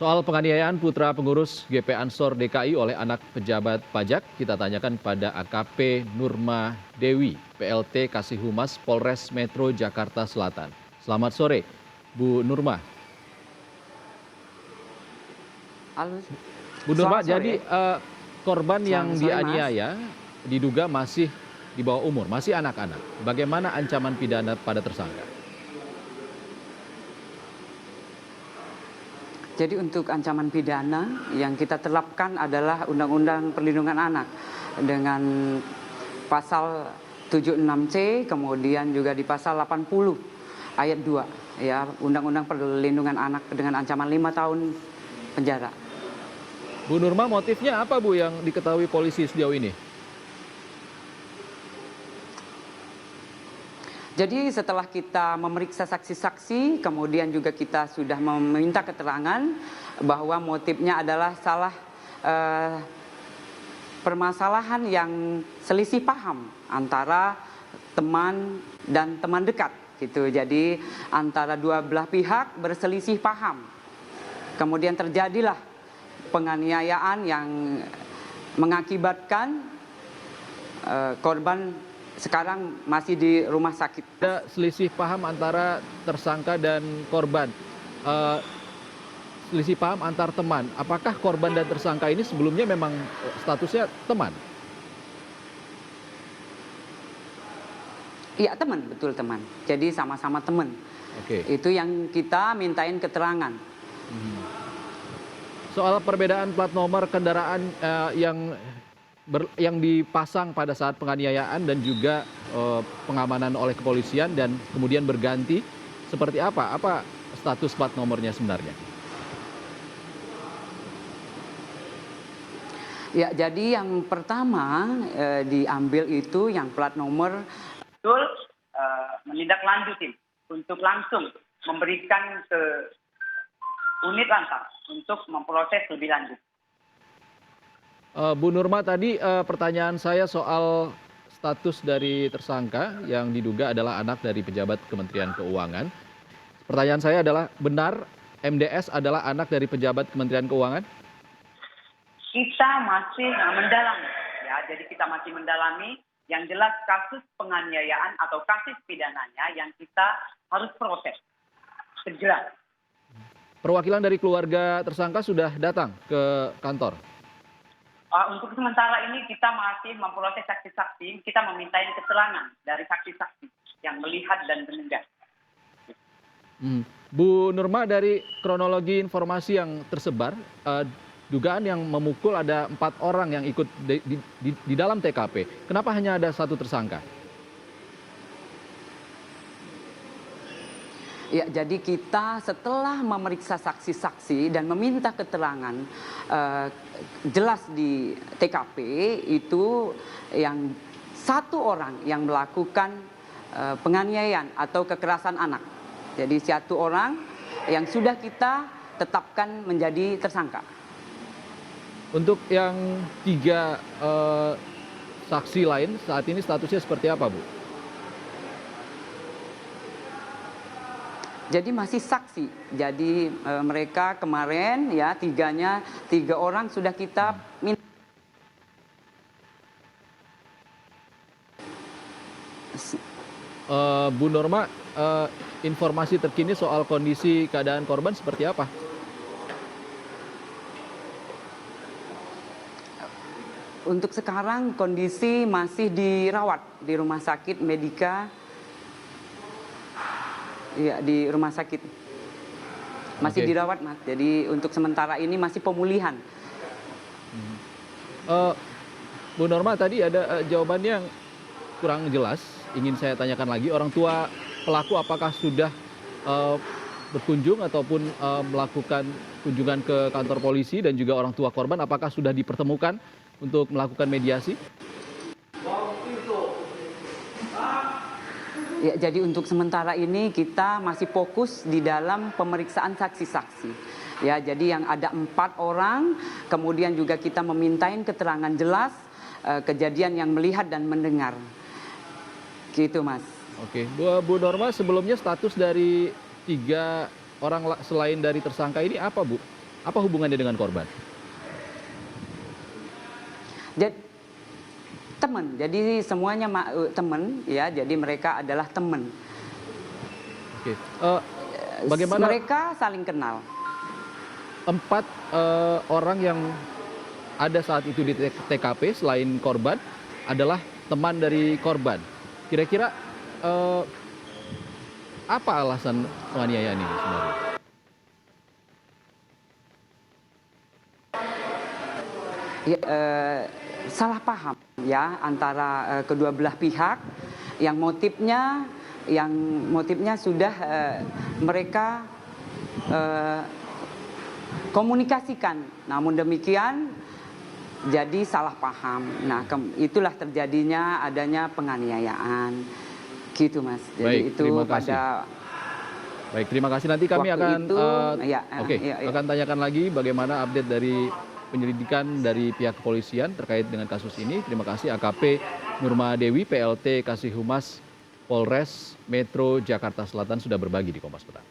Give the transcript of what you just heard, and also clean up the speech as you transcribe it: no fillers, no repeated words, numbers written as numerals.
Soal penganiayaan putra pengurus GP Ansor DKI oleh anak pejabat pajak, kita tanyakan pada AKP Nurma Dewi, PLT Kasih Humas Polres Metro Jakarta Selatan. Selamat sore, Bu Nurma. Halo, Bu Nurma, selamat sore. jadi korban yang Selamat sore, Mas. dianiaya diduga masih di bawah umur, masih anak-anak. Bagaimana ancaman pidana pada tersangka? Jadi untuk ancaman pidana yang kita terapkan adalah Undang-Undang Perlindungan Anak dengan pasal 76C, kemudian juga di pasal 80 ayat 2 ya, Undang-Undang Perlindungan Anak dengan ancaman 5 tahun penjara. Bu Nurma, motifnya apa Bu yang diketahui polisi sejauh ini? Jadi setelah kita memeriksa saksi-saksi, kemudian juga kita sudah meminta keterangan bahwa motifnya adalah permasalahan yang selisih paham antara teman dan teman dekat gitu. Jadi antara dua belah pihak berselisih paham. Kemudian terjadilah penganiayaan yang mengakibatkan korban sekarang masih di rumah sakit. Ada selisih paham antara tersangka dan korban. Selisih paham antar teman. Apakah korban dan tersangka ini sebelumnya memang statusnya teman? Iya teman, betul teman. Jadi sama-sama teman. Oke. Itu yang kita mintain keterangan. Soal perbedaan plat nomor kendaraan yang dipasang pada saat penganiayaan dan juga pengamanan oleh kepolisian dan kemudian berganti, seperti apa? Apa status plat nomornya sebenarnya? Ya, jadi yang pertama diambil itu yang plat nomor betul menindaklanjuti untuk langsung memberikan ke unit lantas untuk memproses lebih lanjut. Bu Nurma, tadi pertanyaan saya soal status dari tersangka yang diduga adalah anak dari pejabat Kementerian Keuangan. Pertanyaan saya adalah, benar MDS adalah anak dari pejabat Kementerian Keuangan? Kita masih mendalami, ya. Jadi kita masih mendalami. Yang jelas kasus penganiayaan atau kasus pidananya yang kita harus proses segera. Perwakilan dari keluarga tersangka sudah datang ke kantor? Untuk sementara ini kita masih memproses saksi-saksi, kita meminta keterangan dari saksi-saksi yang melihat dan mendengar. Bu Nurma, dari kronologi informasi yang tersebar, dugaan yang memukul ada 4 orang yang ikut di dalam TKP. Kenapa hanya ada 1 tersangka? Ya, jadi kita setelah memeriksa saksi-saksi dan meminta keterangan jelas di TKP itu yang 1 orang yang melakukan penganiayaan atau kekerasan anak. Jadi 1 orang yang sudah kita tetapkan menjadi tersangka. Untuk yang 3 saksi lain saat ini statusnya seperti apa, Bu? Jadi masih saksi. Jadi mereka kemarin ya 3 orang sudah kita minta. Bu Nurma, informasi terkini soal kondisi keadaan korban seperti apa? Untuk sekarang kondisi masih dirawat di rumah sakit Medika. Iya, di rumah sakit. Masih dirawat, Mas. Jadi untuk sementara ini masih pemulihan. Bu Nurma, tadi ada jawabannya yang kurang jelas. Ingin saya tanyakan lagi, orang tua pelaku apakah sudah berkunjung ataupun melakukan kunjungan ke kantor polisi, dan juga orang tua korban apakah sudah dipertemukan untuk melakukan mediasi? Ya, jadi untuk sementara ini kita masih fokus di dalam pemeriksaan saksi-saksi. Ya, jadi yang ada 4 orang, kemudian juga kita memintain keterangan jelas kejadian yang melihat dan mendengar. Gitu, Mas. Oke, Bu Nurma, sebelumnya status dari 3 orang selain dari tersangka ini apa, Bu? Apa hubungannya dengan korban? Jadi teman, jadi semuanya teman ya, jadi mereka adalah teman. Oke. Bagaimana Mereka saling kenal. 4 orang yang ada saat itu di TKP selain korban adalah teman dari korban. Kira-kira apa alasan penganiayaan ini sebenarnya? Ya, salah paham ya antara kedua belah pihak yang motifnya sudah mereka komunikasikan. Namun demikian jadi salah paham. Nah, itulah terjadinya adanya penganiayaan. Gitu, Mas. Jadi Baik, itu terima kasih. Baik, terima kasih. Nanti kami Waktu akan itu, akan tanyakan lagi bagaimana update dari penyelidikan dari pihak kepolisian terkait dengan kasus ini. Terima kasih AKP Nurma Dewi, PLT Kasih Humas Polres Metro Jakarta Selatan sudah berbagi di Kompas Petang.